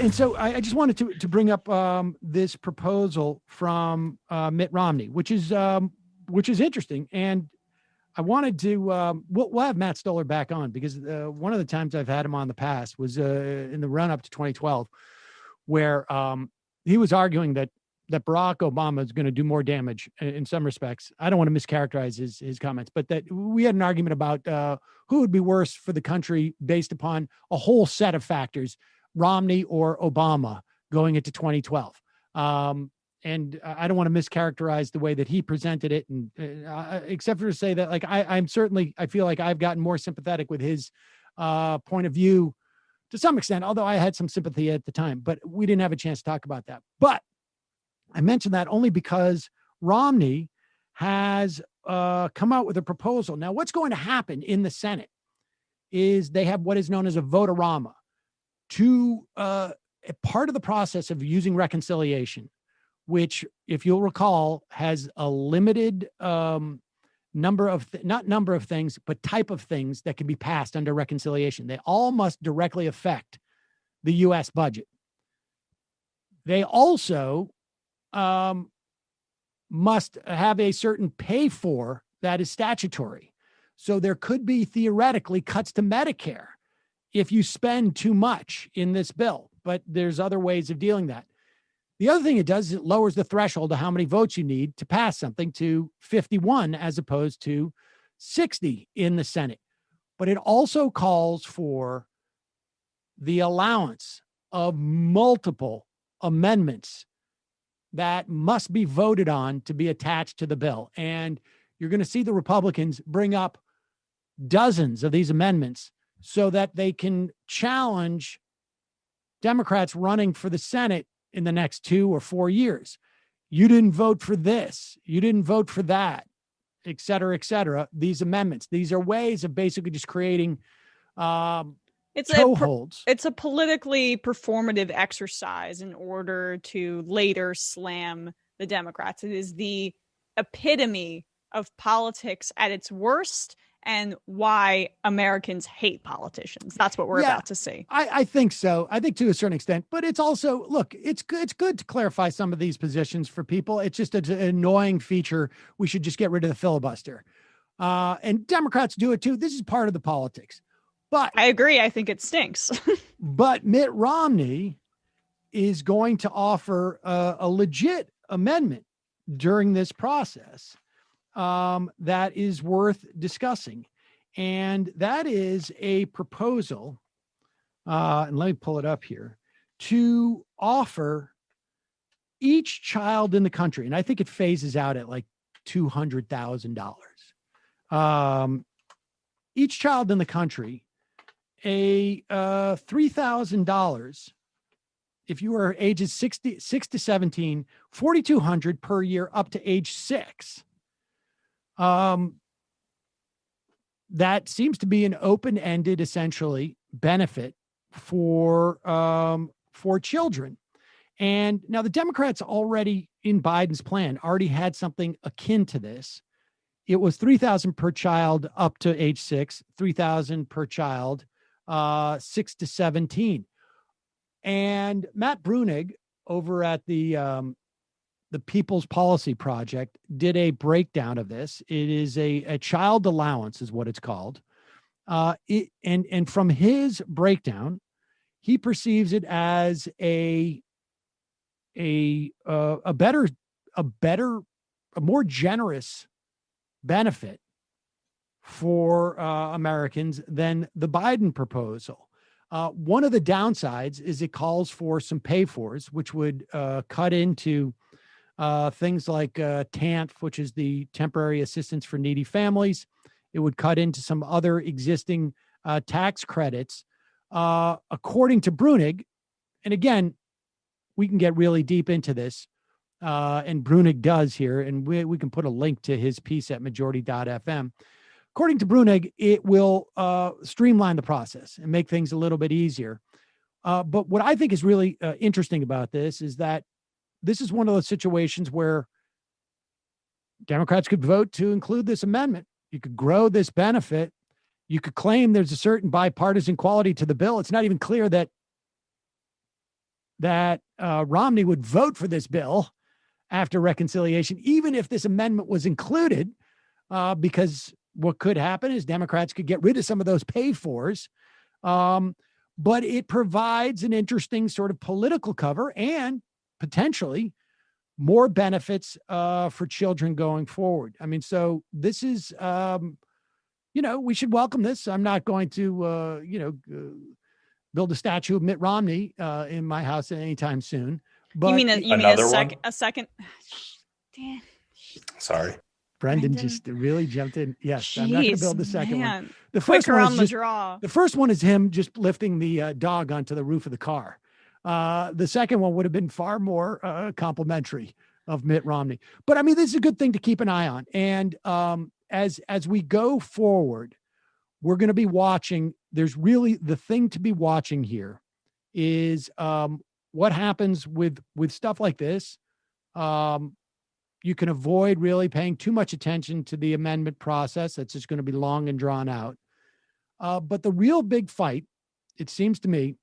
And so I just wanted to bring up this proposal from Mitt Romney, which is interesting. And I wanted to, we'll have Matt Stoller back on because one of the times I've had him on the past was in the run up to 2012, where he was arguing that Barack Obama is going to do more damage in some respects. I don't want to mischaracterize his comments, but that we had an argument about who would be worse for the country based upon a whole set of factors, Romney or Obama going into 2012. And I don't want to mischaracterize the way that he presented it, and except for to say that, like, I feel like I've gotten more sympathetic with his point of view to some extent, although I had some sympathy at the time, but we didn't have a chance to talk about that. But I mentioned that only because Romney has come out with a proposal. Now, what's going to happen in the Senate is they have what is known as a vote-a-rama to a part of the process of using reconciliation, which, if you'll recall, has a limited number of, not number of things, but type of things that can be passed under reconciliation. They all must directly affect the U.S. budget. They also must have a certain pay for that is statutory. So there could be theoretically cuts to Medicare if you spend too much in this bill, but there's other ways of dealing that. The other thing it does is it lowers the threshold of how many votes you need to pass something to 51 as opposed to 60 in the Senate. But it also calls for the allowance of multiple amendments that must be voted on to be attached to the bill. And you're going to see the Republicans bring up dozens of these amendments so that they can challenge Democrats running for the Senate in the next 2 or 4 years. You didn't vote for this. You didn't vote for that, et cetera, et cetera. These amendments, these are ways of basically just creating toeholds. It's a politically performative exercise in order to later slam the Democrats. It is the epitome of politics at its worst and why Americans hate politicians. That's what we're about to see. I think so. I think to a certain extent, but it's also, look, it's good to clarify some of these positions for people. It's just an annoying feature. We should just get rid of the filibuster. And Democrats do it too. This is part of the politics. But I agree. I think it stinks. But Mitt Romney is going to offer a legit amendment during this process that is worth discussing. And that is a proposal, and let me pull it up here, to offer each child in the country, and I think it phases out at like $200,000. Each child in the country, a $3,000 if you are ages 6 to 17, $4,200 per year up to age 6. That seems to be an open-ended, essentially, benefit for children. And now the Democrats already, in Biden's plan, already had something akin to this. It was $3,000 per child up to age 6, $3,000 per child, 6 to 17. And Matt Brunig over at the People's Policy Project did a breakdown of this. It is a child allowance is what it's called. And from his breakdown, he perceives it as a more generous benefit for Americans than the Biden proposal. One of the downsides is it calls for some pay-fors, which would cut into things like TANF, which is the Temporary Assistance for Needy Families. It would cut into some other existing tax credits. According to Brunig, and again, we can get really deep into this, and Brunig does here, and we can put a link to his piece at majority.fm. According to Brunig, it will streamline the process and make things a little bit easier. But what I think is really interesting about this is that this is one of those situations where Democrats could vote to include this amendment. You could grow this benefit. You could claim there's a certain bipartisan quality to the bill. It's not even clear that that Romney would vote for this bill after reconciliation, even if this amendment was included, because what could happen is Democrats could get rid of some of those pay-fors. But it provides an interesting sort of political cover and potentially more benefits for children going forward. I mean, so this is, we should welcome this. I'm not going to, build a statue of Mitt Romney in my house anytime soon. But you mean a second? Damn. Sorry. Brendan just really jumped in. Yes, Jeez, I'm not going to build the second one. The first one on is the draw. The first one is him just lifting the dog onto the roof of the car. The second one would have been far more complimentary of Mitt Romney. But I mean, this is a good thing to keep an eye on. And as we go forward, we're going to be watching. There's really the thing to be watching here is what happens with stuff like this. You can avoid really paying too much attention to the amendment process. That's just going to be long and drawn out. But the real big fight, it seems to me,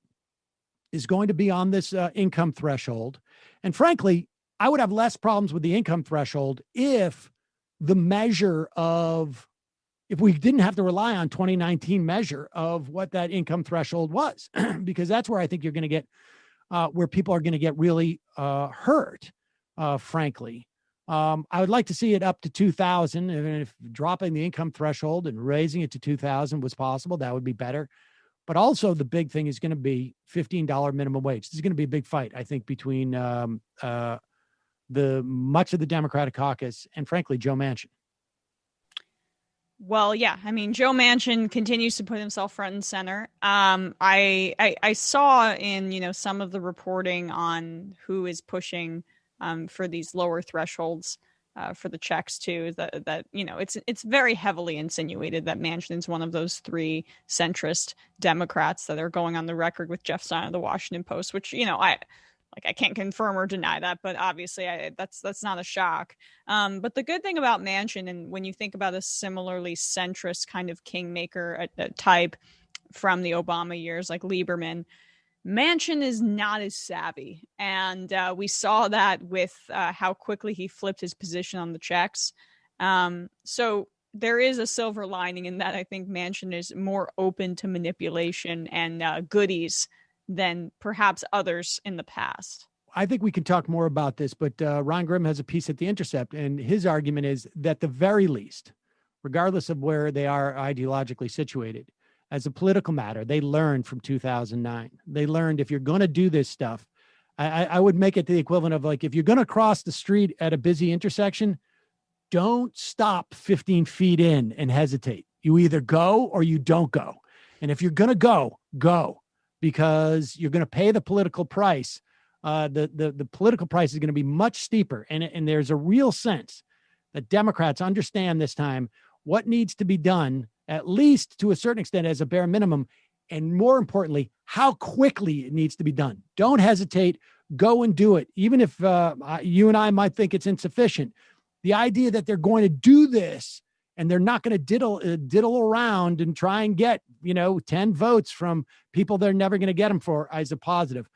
is going to be on this income threshold. And frankly, I would have less problems with the income threshold if we didn't have to rely on 2019 measure of what that income threshold was, because that's where I think you're going to get, where people are going to get really hurt, frankly. I would like to see it up to 2,000. And if dropping the income threshold and raising it to 2,000 was possible, that would be better. But also the big thing is going to be $15 minimum wage. This is going to be a big fight, I think, between the much of the Democratic caucus and, frankly, Joe Manchin. Well, yeah. I mean, Joe Manchin continues to put himself front and center. I saw in, some of the reporting on who is pushing for these lower thresholds for the checks too, that it's very heavily insinuated that Manchin's one of those three centrist Democrats that are going on the record with Jeff Stein of the Washington Post, which, I can't confirm or deny that, but obviously that's not a shock. But the good thing about Manchin, and when you think about a similarly centrist kind of kingmaker type from the Obama years, like Lieberman, Manchin is not as savvy. And we saw that with how quickly he flipped his position on the checks. So there is a silver lining in that. I think Manchin is more open to manipulation and goodies than perhaps others in the past. I think we can talk more about this, but Ron Grimm has a piece at The Intercept, and his argument is that the very least, regardless of where they are ideologically situated, as a political matter, they learned from 2009. They learned if you're going to do this stuff, I would make it the equivalent of like, if you're going to cross the street at a busy intersection, don't stop 15 feet in and hesitate. You either go or you don't go. And if you're going to go, because you're going to pay the political price. The political price is going to be much steeper. And there's a real sense that Democrats understand this time what needs to be done, at least to a certain extent as a bare minimum, and more importantly, how quickly it needs to be done. Don't hesitate. Go and do it. Even if you and I might think it's insufficient, the idea that they're going to do this and they're not going to diddle around and try and get, 10 votes from people they're never going to get them for is a positive.